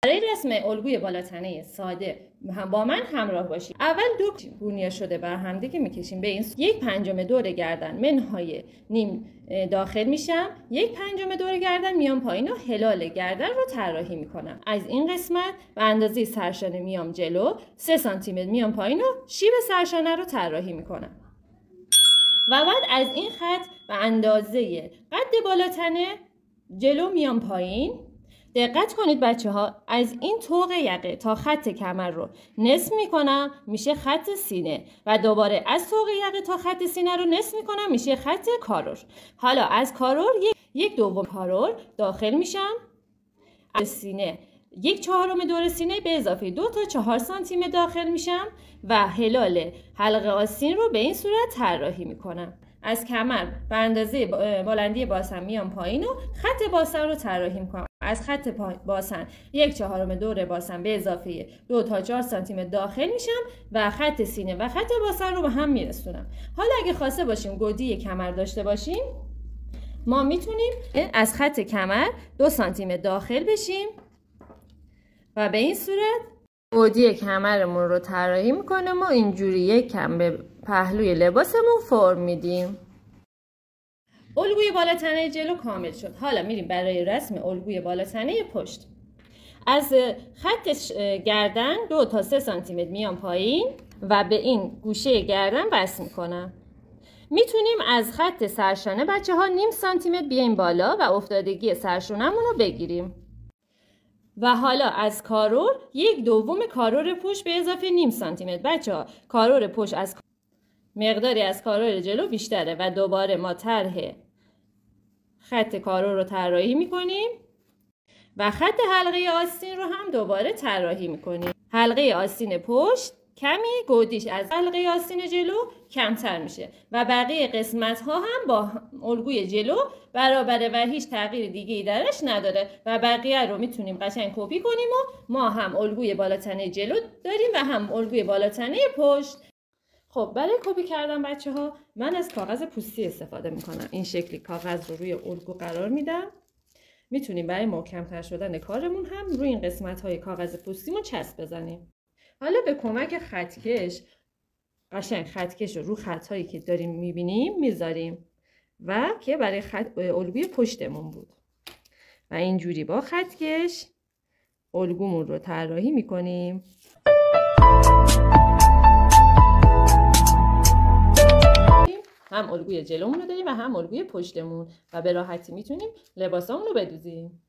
برای رسم الگوی بالاتنه ساده با من همراه باشید. اول دو گونی شده بر همدیگه میکشیم. به این 1/5 دور گردن منهای نیم داخل میشم، 1/5 دور گردن میام پایین و هلال گردن رو طراحی میکنم. از این قسمت به اندازه سرشانه میام جلو، 3 سانتی متر میام پایین و شیب سرشانه رو طراحی میکنم. و بعد از این خط به اندازه قد بالاتنه جلو میام پایین. دقت کنید بچه ها، از این طوق یقه تا خط کمر رو نصف میکنم میشه خط سینه و دوباره از طوق یقه تا خط سینه رو نصف میکنم میشه خط کارور. حالا از کارور 1/2 کارور داخل میشم، از سینه 1/4 دور سینه به اضافه 2 تا 4 سانتی متر داخل میشم و هلال حلقه آستین رو به این صورت طراحی میکنم. از کمر به اندازه بلندی باسن میام پایین و خط باسن رو طراحی میکنم. از خط باسن 1/4 دور باسن به اضافه 2 تا 4 سانتی متر داخل میشم و خط سینه و خط باسن رو به هم میرسونم. حالا اگه خواسته باشیم گودی کمر داشته باشیم، ما میتونیم از خط کمر 2 سانتی متر داخل بشیم و به این صورت گودی کمرمون رو طراحی میکنیم و اینجوری یک کم به پهلوی لباسمون فرم میدیم. الگوی بالاتنه جلو کامل شد. حالا میریم برای رسم الگوی بالاتنه پشت. از خط گردن 2 تا 3 سانتی متر میام پایین و به این گوشه گردن وصل میکنم. میتونیم از خط سرشانه بچه ها نیم سانتی متر بیایم بالا و افتادگی سرشونمون رو بگیریم. و حالا از کارور 1/2 کارور پشت به اضافه نیم سانتی متر. بچه ها کارور پشت از مقداری از کارور جلو بیشتره و دوباره ما طرح خط کارور رو طراحی میکنیم و خط حلقه آستین رو هم دوباره طراحی میکنیم. حلقه آستین پشت کمی گودیش از حلقه آستین جلو کمتر میشه و بقیه قسمت ها هم با الگوی جلو برابره و هیچ تغییر دیگه ای درش نداره و بقیه رو میتونیم قشنگ کپی کنیم و ما هم الگوی بالاتنه جلو داریم و هم الگوی بالاتنه پشت. خب برای کپی کردن بچه ها من از کاغذ پوستی استفاده میکنم. این شکلی کاغذ رو روی الگو قرار میدم. میتونیم برای محکم‌تر شدن کارمون هم روی این قسمت های کاغذ پوستیمون چسب بزنیم. حالا به کمک خطکش قشنگ خطکش رو خطایی که داریم میبینیم میذاریم و که برای الگوی پشتمون بود و اینجوری با خطکش الگومون رو طراحی میکنیم. هم الگوی جلومون رو داریم و هم الگوی پشتمون و به راحتی میتونیم لباسامون رو بدوزیم.